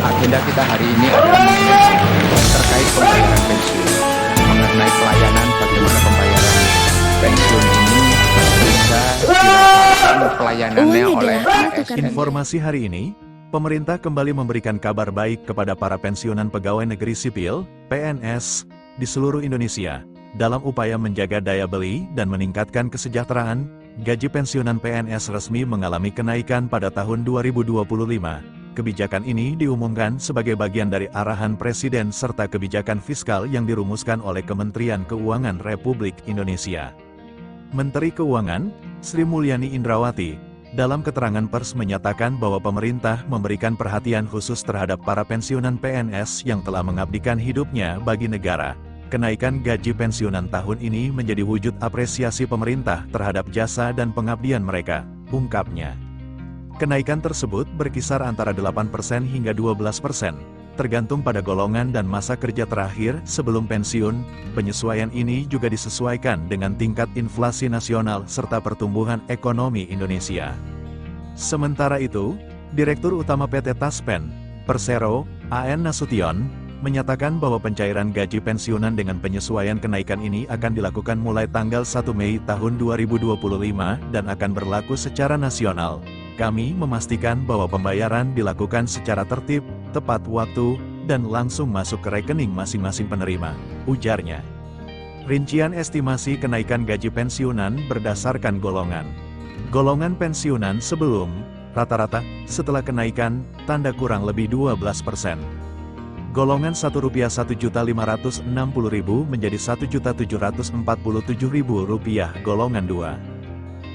Agenda kita hari ini adalah terkait pembayaran pensiun, mengenai pelayanan bagaimana pembayaran pensiun ini bisa dilakukan pelayanannya oleh ASN. Informasi hari ini, pemerintah kembali memberikan kabar baik kepada para pensiunan pegawai negeri sipil, PNS, di seluruh Indonesia. Dalam upaya menjaga daya beli dan meningkatkan kesejahteraan, gaji pensiunan PNS resmi mengalami kenaikan pada tahun 2025. Kebijakan ini diumumkan sebagai bagian dari arahan Presiden serta kebijakan fiskal yang dirumuskan oleh Kementerian Keuangan Republik Indonesia. Menteri Keuangan, Sri Mulyani Indrawati, dalam keterangan pers menyatakan bahwa pemerintah memberikan perhatian khusus terhadap para pensiunan PNS yang telah mengabdikan hidupnya bagi negara. Kenaikan gaji pensiunan tahun ini menjadi wujud apresiasi pemerintah terhadap jasa dan pengabdian mereka, ungkapnya. Kenaikan tersebut berkisar antara 8% hingga 12%, tergantung pada golongan dan masa kerja terakhir sebelum pensiun. Penyesuaian ini juga disesuaikan dengan tingkat inflasi nasional serta pertumbuhan ekonomi Indonesia. Sementara itu, Direktur Utama PT Taspen, Persero, A.N. Nasution, menyatakan bahwa pencairan gaji pensiunan dengan penyesuaian kenaikan ini akan dilakukan mulai tanggal 1 Mei tahun 2025 dan akan berlaku secara nasional. Kami memastikan bahwa pembayaran dilakukan secara tertib, tepat waktu, dan langsung masuk ke rekening masing-masing penerima, ujarnya. Rincian estimasi kenaikan gaji pensiunan berdasarkan golongan. Golongan pensiunan sebelum, rata-rata, setelah kenaikan, tanda kurang lebih 12%. Golongan Rp1 1.560.000 menjadi Rp1.747.000, golongan 2.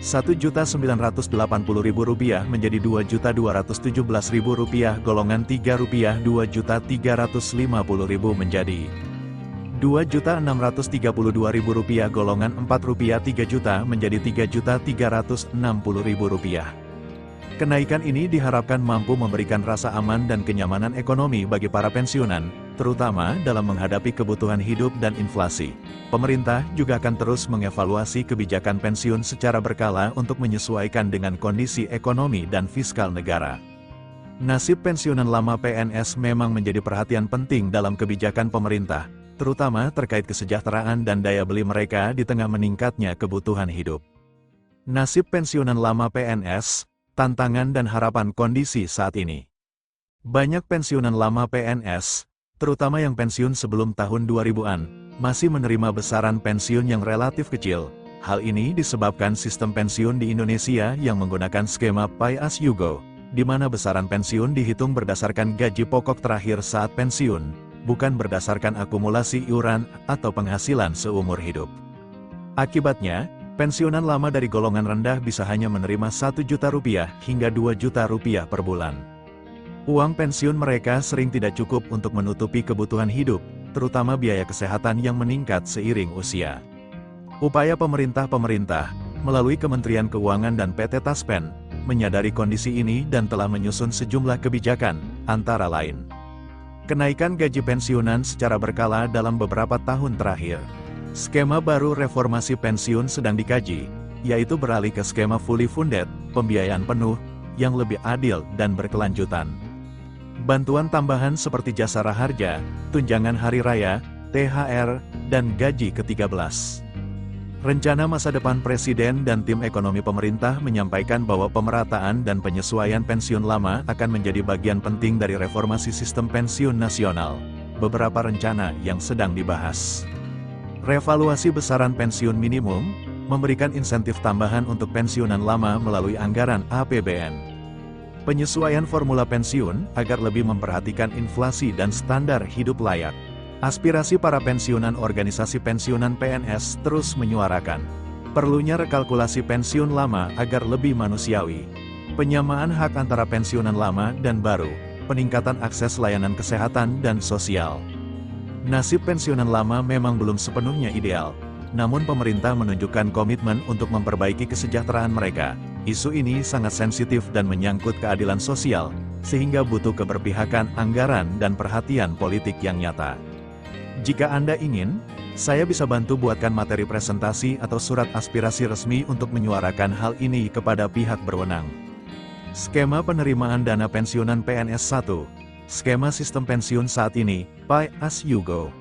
Rp1.980.000 menjadi Rp2.217.000, golongan 3 Rp2.350.000 menjadi Rp2.632.000, golongan 4 Rp3 juta menjadi Rp3.360.000. Kenaikan ini diharapkan mampu memberikan rasa aman dan kenyamanan ekonomi bagi para pensiunan, terutama dalam menghadapi kebutuhan hidup dan inflasi. Pemerintah juga akan terus mengevaluasi kebijakan pensiun secara berkala untuk menyesuaikan dengan kondisi ekonomi dan fiskal negara. Nasib pensiunan lama PNS memang menjadi perhatian penting dalam kebijakan pemerintah, terutama terkait kesejahteraan dan daya beli mereka di tengah meningkatnya kebutuhan hidup. Nasib pensiunan lama PNS, tantangan dan harapan kondisi saat ini. Banyak pensiunan lama PNS, terutama yang pensiun sebelum tahun 2000-an, masih menerima besaran pensiun yang relatif kecil. Hal ini disebabkan sistem pensiun di Indonesia yang menggunakan skema Pay As You Go, di mana besaran pensiun dihitung berdasarkan gaji pokok terakhir saat pensiun, bukan berdasarkan akumulasi iuran atau penghasilan seumur hidup. Akibatnya, pensiunan lama dari golongan rendah bisa hanya menerima Rp1 juta hingga Rp2 juta per bulan. Uang pensiun mereka sering tidak cukup untuk menutupi kebutuhan hidup, terutama biaya kesehatan yang meningkat seiring usia. Upaya pemerintah melalui Kementerian Keuangan dan PT Taspen, menyadari kondisi ini dan telah menyusun sejumlah kebijakan, antara lain. Kenaikan gaji pensiunan secara berkala dalam beberapa tahun terakhir. Skema baru reformasi pensiun sedang dikaji, yaitu beralih ke skema fully funded, pembiayaan penuh, yang lebih adil dan berkelanjutan. Bantuan tambahan seperti jasa raharja, tunjangan hari raya, THR, dan gaji ke-13. Rencana masa depan Presiden dan tim ekonomi pemerintah menyampaikan bahwa pemerataan dan penyesuaian pensiun lama akan menjadi bagian penting dari reformasi sistem pensiun nasional. Beberapa rencana yang sedang dibahas. Revaluasi besaran pensiun minimum, memberikan insentif tambahan untuk pensiunan lama melalui anggaran APBN. Penyesuaian formula pensiun agar lebih memperhatikan inflasi dan standar hidup layak. Aspirasi para pensiunan organisasi pensiunan PNS terus menyuarakan perlunya rekalkulasi pensiun lama agar lebih manusiawi. Penyamaan hak antara pensiunan lama dan baru, peningkatan akses layanan kesehatan dan sosial. Nasib pensiunan lama memang belum sepenuhnya ideal, namun pemerintah menunjukkan komitmen untuk memperbaiki kesejahteraan mereka. Isu ini sangat sensitif dan menyangkut keadilan sosial, sehingga butuh keberpihakan anggaran dan perhatian politik yang nyata. Jika Anda ingin, saya bisa bantu buatkan materi presentasi atau surat aspirasi resmi untuk menyuarakan hal ini kepada pihak berwenang. Skema penerimaan dana pensiunan PNS 1. Skema sistem pensiun saat ini, Pay As You Go.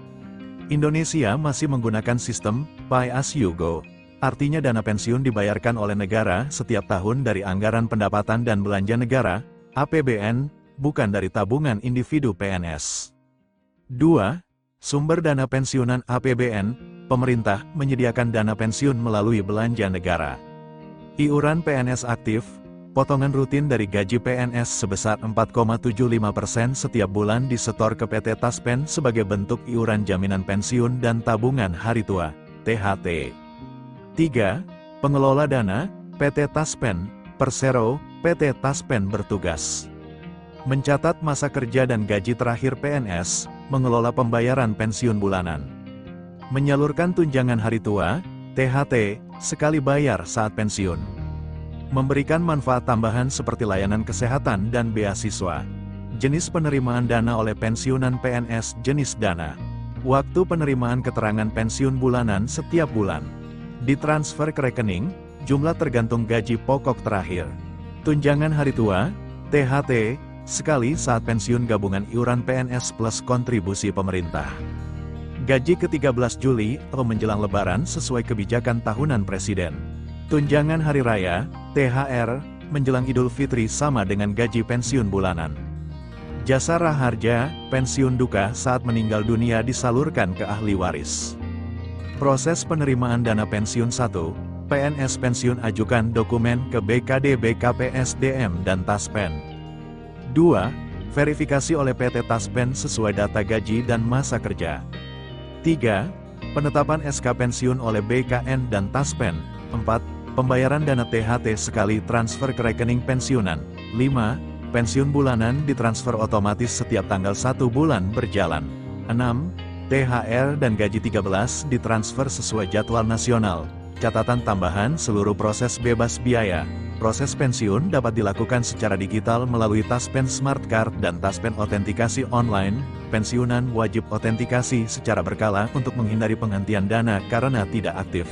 Indonesia masih menggunakan sistem Pay As You Go. Artinya dana pensiun dibayarkan oleh negara setiap tahun dari anggaran pendapatan dan belanja negara, APBN, bukan dari tabungan individu PNS. 2. Sumber dana pensiunan APBN, pemerintah menyediakan dana pensiun melalui belanja negara. Iuran PNS aktif, potongan rutin dari gaji PNS sebesar 4,75% setiap bulan disetor ke PT Taspen sebagai bentuk iuran jaminan pensiun dan tabungan hari tua, THT. 3. Pengelola dana, PT Taspen, Persero, PT Taspen bertugas mencatat masa kerja dan gaji terakhir PNS, mengelola pembayaran pensiun bulanan, menyalurkan tunjangan hari tua, THT, sekali bayar saat pensiun, memberikan manfaat tambahan seperti layanan kesehatan dan beasiswa. Jenis penerimaan dana oleh pensiunan PNS jenis dana. Waktu penerimaan keterangan pensiun bulanan setiap bulan. Ditransfer ke rekening, jumlah tergantung gaji pokok terakhir. Tunjangan hari tua, THT, sekali saat pensiun gabungan iuran PNS plus kontribusi pemerintah. Gaji ke-13 Juli atau menjelang Lebaran sesuai kebijakan tahunan Presiden. Tunjangan hari raya, THR, menjelang Idul Fitri sama dengan gaji pensiun bulanan. Jasa raharja, pensiun duka saat meninggal dunia disalurkan ke ahli waris. Proses penerimaan dana pensiun 1, PNS pensiun ajukan dokumen ke BKD BKPSDM dan Taspen. 2. Verifikasi oleh PT Taspen sesuai data gaji dan masa kerja. 3. Penetapan SK pensiun oleh BKN dan Taspen. 4. Pembayaran dana THT sekali transfer ke rekening pensiunan. 5. Pensiun bulanan ditransfer otomatis setiap tanggal 1 bulan berjalan. 6. THR dan gaji 13 ditransfer sesuai jadwal nasional. Catatan tambahan seluruh proses bebas biaya. Proses pensiun dapat dilakukan secara digital melalui Taspen Smart Card dan Taspen Otentikasi Online. Pensiunan wajib otentikasi secara berkala untuk menghindari penghentian dana karena tidak aktif.